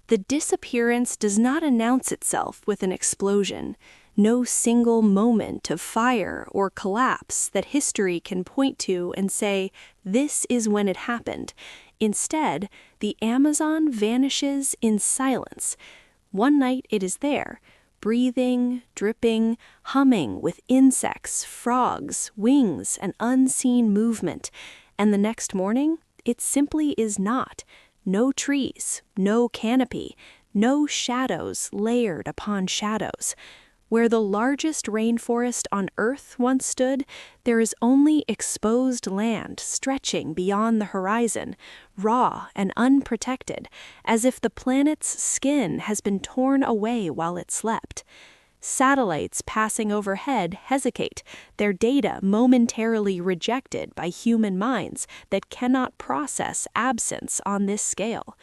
The disappearance does not announce itself with an explosion, no single moment of fire or collapse that history can point to and say, this is when it happened. Instead, the Amazon vanishes in silence. One night it is there, breathing, dripping, humming with insects, frogs, wings, and unseen movement. And the next morning, it simply is not. No trees, no canopy, no shadows layered upon shadows. Where the largest rainforest on Earth once stood, there is only exposed land stretching beyond the horizon, raw and unprotected, as if the planet's skin has been torn away while it slept. Satellites passing overhead hesitate, their data momentarily rejected by human minds that cannot process absence on this scale.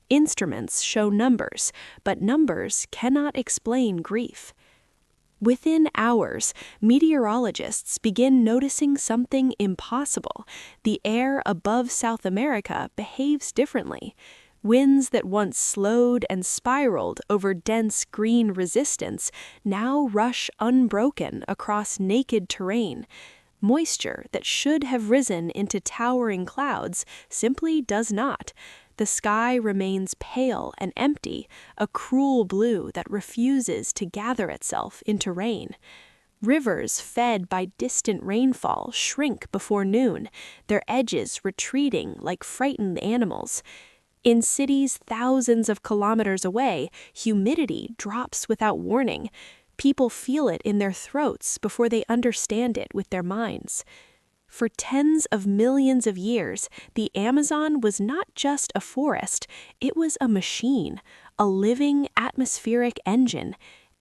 Instruments show numbers, but numbers cannot explain grief. Within hours, meteorologists begin noticing something impossible. The air above South America behaves differently. Winds that once slowed and spiraled over dense green resistance now rush unbroken across naked terrain. Moisture that should have risen into towering clouds simply does not. The sky remains pale and empty, a cruel blue that refuses to gather itself into rain. Rivers fed by distant rainfall shrink before noon, their edges retreating like frightened animals. In cities thousands of kilometers away, humidity drops without warning. People feel it in their throats before they understand it with their minds. For tens of millions of years, the Amazon was not just a forest, it was a machine, a living atmospheric engine.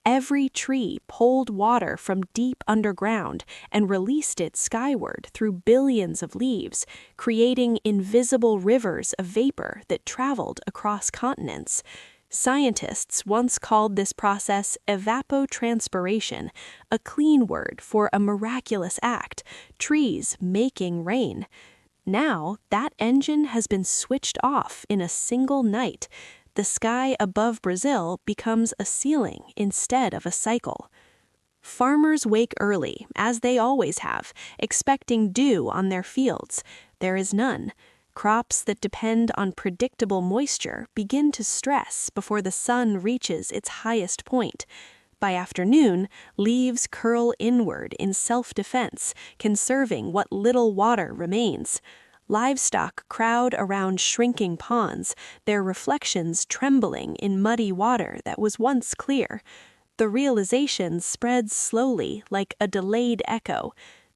Every tree pulled water from deep underground and released it skyward through billions of leaves, creating invisible rivers of vapor that traveled across continents. Scientists once called this process evapotranspiration, a clean word for a miraculous act, trees making rain. Now, that engine has been switched off in a single night. The sky above Brazil becomes a ceiling instead of a cycle. Farmers wake early, as they always have, expecting dew on their fields. There is none. Crops that depend on predictable moisture begin to stress before the sun reaches its highest point. By afternoon, leaves curl inward in self-defense, conserving what little water remains. Livestock crowd around shrinking ponds, their reflections trembling in muddy water that was once clear. The realization spreads slowly like a delayed echo.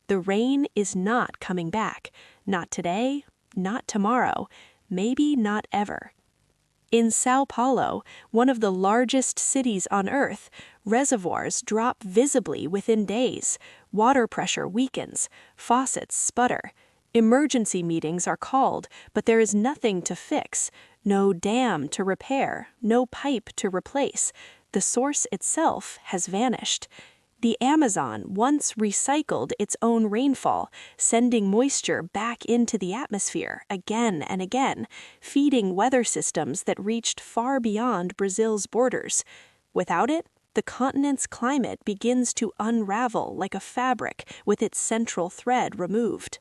The rain is not coming back, not today, not tomorrow, maybe not ever. In Sao Paulo, one of the largest cities on Earth, reservoirs drop visibly within days, water pressure weakens, faucets sputter. Emergency meetings are called, but there is nothing to fix, no dam to repair, no pipe to replace. The source itself has vanished. The Amazon once recycled its own rainfall, sending moisture back into the atmosphere again and again, feeding weather systems that reached far beyond Brazil's borders. Without it, the continent's climate begins to unravel like a fabric with its central thread removed.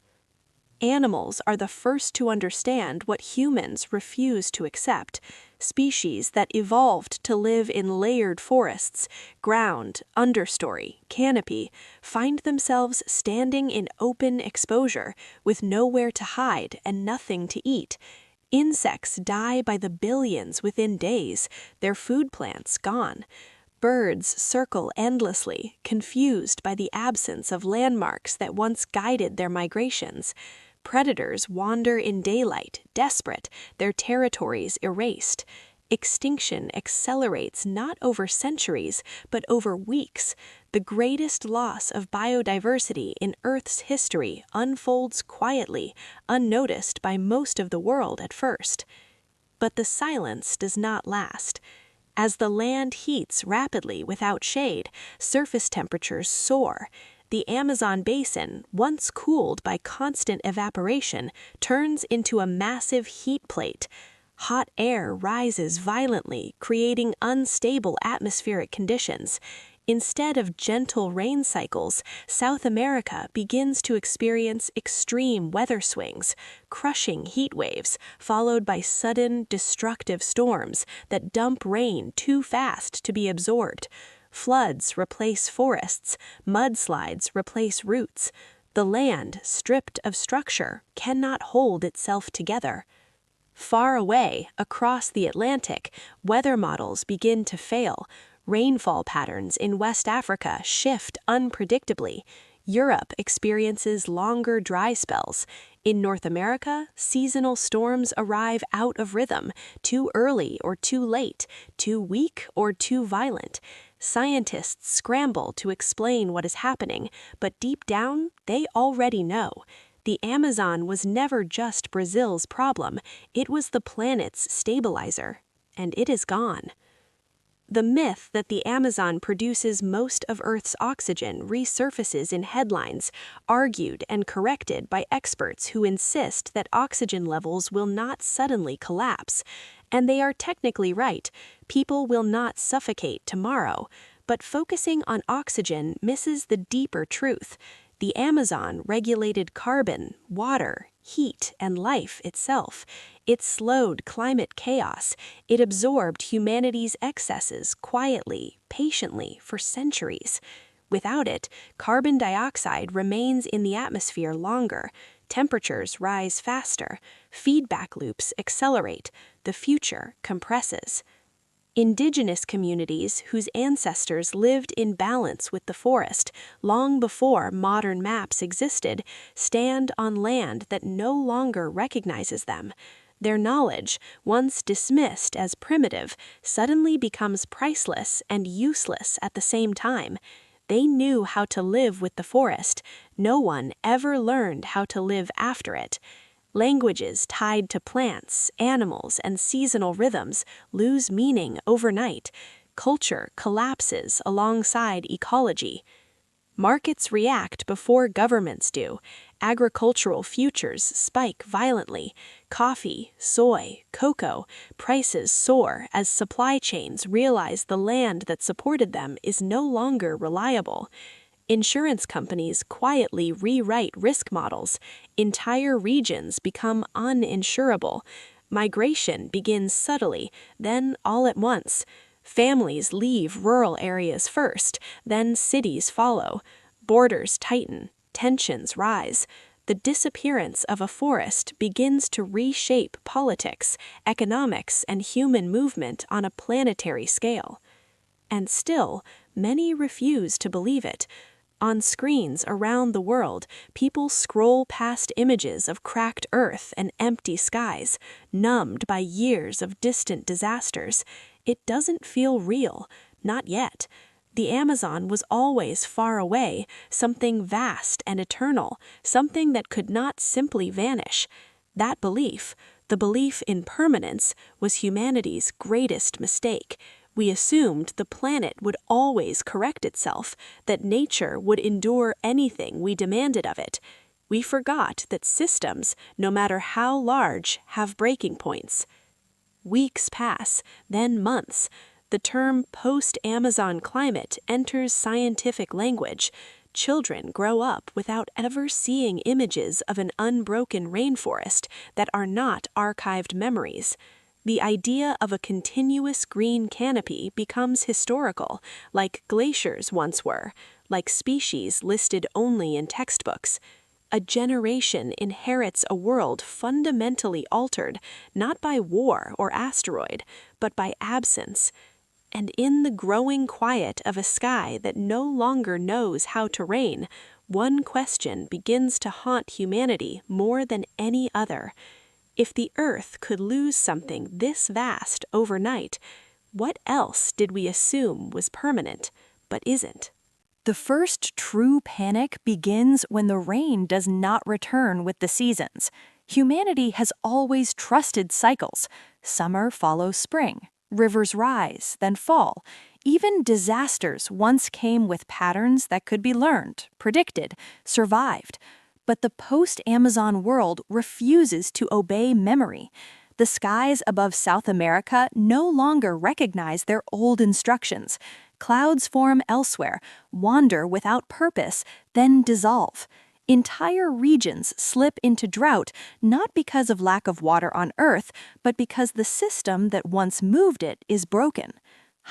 Animals are the first to understand what humans refuse to accept. Species that evolved to live in layered forests, ground, understory, canopy, find themselves standing in open exposure with nowhere to hide and nothing to eat. Insects die by the billions within days, their food plants gone. Birds circle endlessly, confused by the absence of landmarks that once guided their migrations. Predators wander in daylight, desperate, their territories erased. Extinction accelerates not over centuries, but over weeks. The greatest loss of biodiversity in Earth's history unfolds quietly, unnoticed by most of the world at first. But the silence does not last. As the land heats rapidly without shade, surface temperatures soar. The Amazon basin, once cooled by constant evaporation, turns into a massive heat plate. Hot air rises violently, creating unstable atmospheric conditions. Instead of gentle rain cycles, South America begins to experience extreme weather swings, crushing heat waves, followed by sudden, destructive storms that dump rain too fast to be absorbed. Floods replace forests, mudslides replace roots. The land, stripped of structure, cannot hold itself together. Far away, across the Atlantic, weather models begin to fail. Rainfall patterns in West Africa shift unpredictably. Europe experiences longer dry spells. In North America, seasonal storms arrive out of rhythm, too early or too late, too weak or too violent. Scientists scramble to explain what is happening, but deep down, they already know. The Amazon was never just Brazil's problem, it was the planet's stabilizer, and it is gone. The myth that the Amazon produces most of Earth's oxygen resurfaces in headlines, argued and corrected by experts who insist that oxygen levels will not suddenly collapse. And they are technically right, people will not suffocate tomorrow. But focusing on oxygen misses the deeper truth. The Amazon regulated carbon, water, heat, and life itself. It slowed climate chaos. It absorbed humanity's excesses quietly, patiently, for centuries. Without it, carbon dioxide remains in the atmosphere longer. Temperatures rise faster. Feedback loops accelerate. The future compresses. Indigenous communities whose ancestors lived in balance with the forest long before modern maps existed stand on land that no longer recognizes them. Their knowledge, once dismissed as primitive, suddenly becomes priceless and useless at the same time. They knew how to live with the forest. No one ever learned how to live after it. Languages tied to plants, animals, and seasonal rhythms lose meaning overnight. Culture collapses alongside ecology. Markets react before governments do. Agricultural futures spike violently. Coffee, soy, cocoa, prices soar as supply chains realize the land that supported them is no longer reliable. Insurance companies quietly rewrite risk models. Entire regions become uninsurable. Migration begins subtly, then all at once. Families leave rural areas first, then cities follow. Borders tighten, tensions rise. The disappearance of a forest begins to reshape politics, economics, and human movement on a planetary scale. And still, many refuse to believe it. On screens around the world, people scroll past images of cracked earth and empty skies, numbed by years of distant disasters. It doesn't feel real, not yet. The Amazon was always far away, something vast and eternal, something that could not simply vanish. That belief, the belief in permanence, was humanity's greatest mistake. We assumed the planet would always correct itself, that nature would endure anything we demanded of it. We forgot that systems, no matter how large, have breaking points. Weeks pass, then months. The term post-Amazon climate enters scientific language. Children grow up without ever seeing images of an unbroken rainforest that are not archived memories. The idea of a continuous green canopy becomes historical, like glaciers once were, like species listed only in textbooks. A generation inherits a world fundamentally altered, not by war or asteroid, but by absence. And in the growing quiet of a sky that no longer knows how to rain, one question begins to haunt humanity more than any other. If the Earth could lose something this vast overnight, what else did we assume was permanent, but isn't? The first true panic begins when the rain does not return with the seasons. Humanity has always trusted cycles. Summer follows spring. Rivers rise, then fall. Even disasters once came with patterns that could be learned, predicted, survived. But the post-Amazon world refuses to obey memory. The skies above South America no longer recognize their old instructions. Clouds form elsewhere, wander without purpose, then dissolve. Entire regions slip into drought not because of lack of water on Earth, but because the system that once moved it is broken.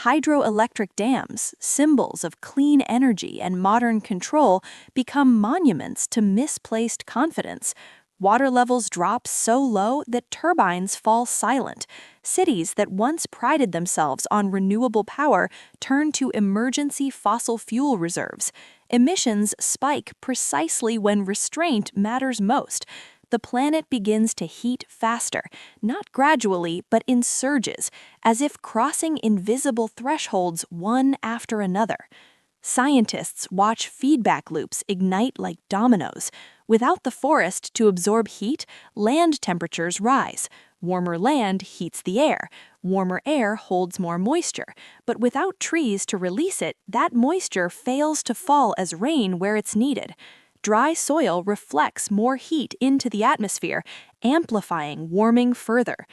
Hydroelectric dams, symbols of clean energy and modern control, become monuments to misplaced confidence. Water levels drop so low that turbines fall silent. Cities that once prided themselves on renewable power turn to emergency fossil fuel reserves. Emissions spike precisely when restraint matters most. The planet begins to heat faster, not gradually, but in surges, as if crossing invisible thresholds one after another. Scientists watch feedback loops ignite like dominoes. Without the forest to absorb heat, land temperatures rise. Warmer land heats the air. Warmer air holds more moisture. But without trees to release it, that moisture fails to fall as rain where it's needed. Dry soil reflects more heat into the atmosphere, amplifying warming further.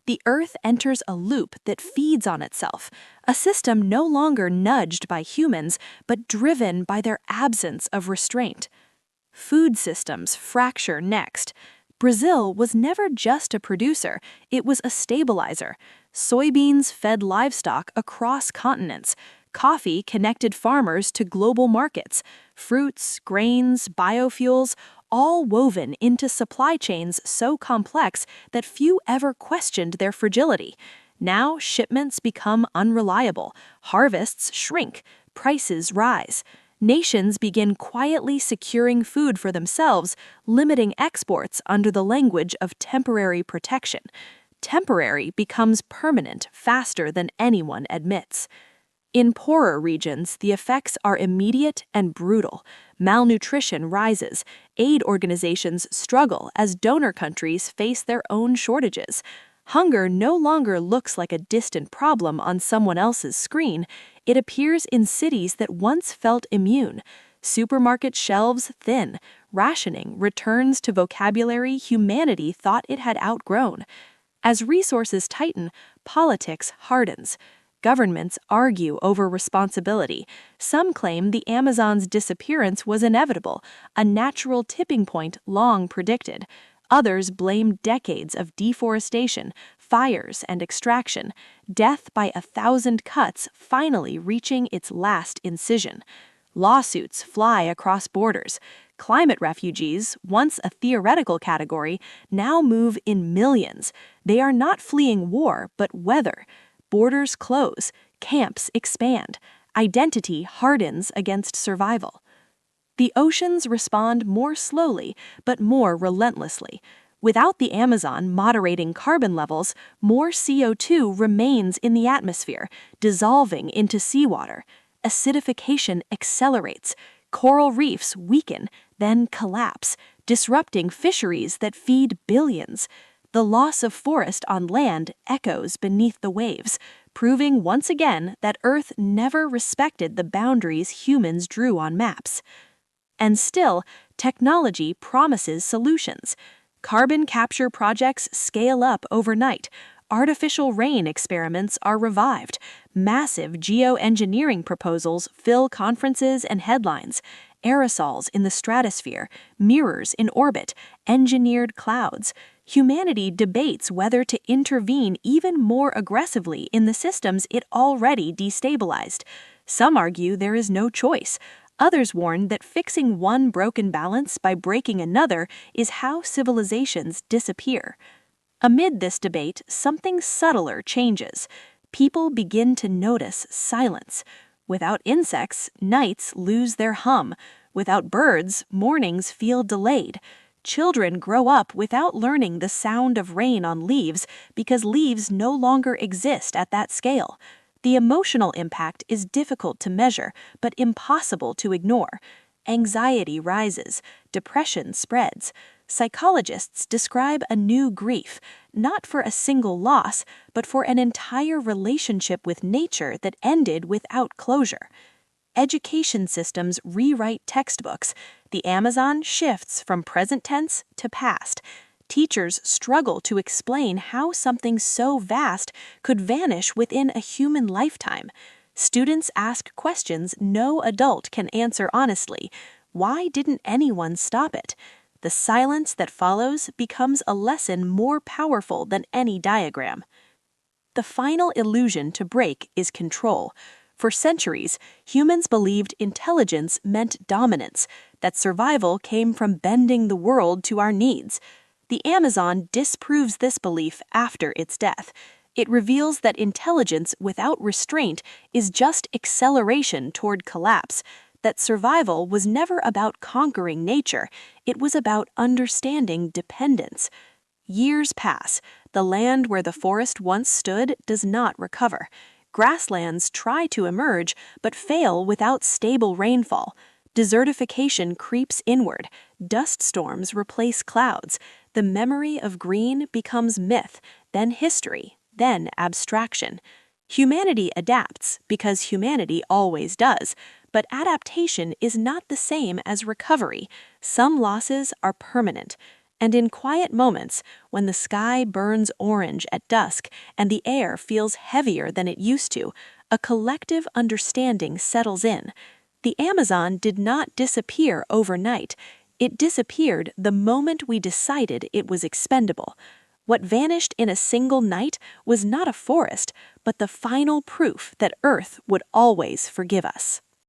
The Earth enters a loop that feeds on itself, a system no longer nudged by humans, but driven by their absence of restraint. Food systems fracture next. Brazil was never just a producer, it was a stabilizer. Soybeans fed livestock across continents. Coffee connected farmers to global markets. Fruits, grains, biofuels, all woven into supply chains so complex that few ever questioned their fragility. Now shipments become unreliable, harvests shrink, prices rise. Nations begin quietly securing food for themselves, limiting exports under the language of temporary protection. Temporary becomes permanent faster than anyone admits. In poorer regions, the effects are immediate and brutal. Malnutrition rises. Aid organizations struggle as donor countries face their own shortages. Hunger no longer looks like a distant problem on someone else's screen. It appears in cities that once felt immune. Supermarket shelves thin. Rationing returns to vocabulary humanity thought it had outgrown. As resources tighten, politics hardens. Governments argue over responsibility. Some claim the Amazon's disappearance was inevitable, a natural tipping point long predicted. Others blame decades of deforestation, fires, and extraction, death by 1,000 cuts finally reaching its last incision. Lawsuits fly across borders. Climate refugees, once a theoretical category, now move in millions. They are not fleeing war, but weather. Borders close, camps expand, identity hardens against survival. The oceans respond more slowly, but more relentlessly. Without the Amazon moderating carbon levels, more CO2 remains in the atmosphere, dissolving into seawater. Acidification accelerates. Coral reefs weaken, then collapse, disrupting fisheries that feed billions. The loss of forest on land echoes beneath the waves, proving once again that Earth never respected the boundaries humans drew on maps. And still, technology promises solutions. Carbon capture projects scale up overnight. Artificial rain experiments are revived. Massive geoengineering proposals fill conferences and headlines. Aerosols in the stratosphere, mirrors in orbit, engineered clouds. Humanity debates whether to intervene even more aggressively in the systems it already destabilized. Some argue there is no choice. Others warn that fixing one broken balance by breaking another is how civilizations disappear. Amid this debate, something subtler changes. People begin to notice silence. Without insects, nights lose their hum. Without birds, mornings feel delayed. Children grow up without learning the sound of rain on leaves because leaves no longer exist at that scale. The emotional impact is difficult to measure, but impossible to ignore. Anxiety rises, depression spreads. Psychologists describe a new grief, not for a single loss, but for an entire relationship with nature that ended without closure. Education systems rewrite textbooks. The Amazon shifts from present tense to past. Teachers struggle to explain how something so vast could vanish within a human lifetime. Students ask questions no adult can answer honestly. Why didn't anyone stop it? The silence that follows becomes a lesson more powerful than any diagram. The final illusion to break is control. For centuries, humans believed intelligence meant dominance, that survival came from bending the world to our needs. The Amazon disproves this belief after its death. It reveals that intelligence without restraint is just acceleration toward collapse, that survival was never about conquering nature, it was about understanding dependence. Years pass. The land where the forest once stood does not recover. Grasslands try to emerge, but fail without stable rainfall. Desertification creeps inward. Dust storms replace clouds. The memory of green becomes myth, then history, then abstraction. Humanity adapts because humanity always does, but adaptation is not the same as recovery. Some losses are permanent. And in quiet moments, when the sky burns orange at dusk and the air feels heavier than it used to, a collective understanding settles in. The Amazon did not disappear overnight. It disappeared the moment we decided it was expendable. What vanished in a single night was not a forest, but the final proof that Earth would always forgive us.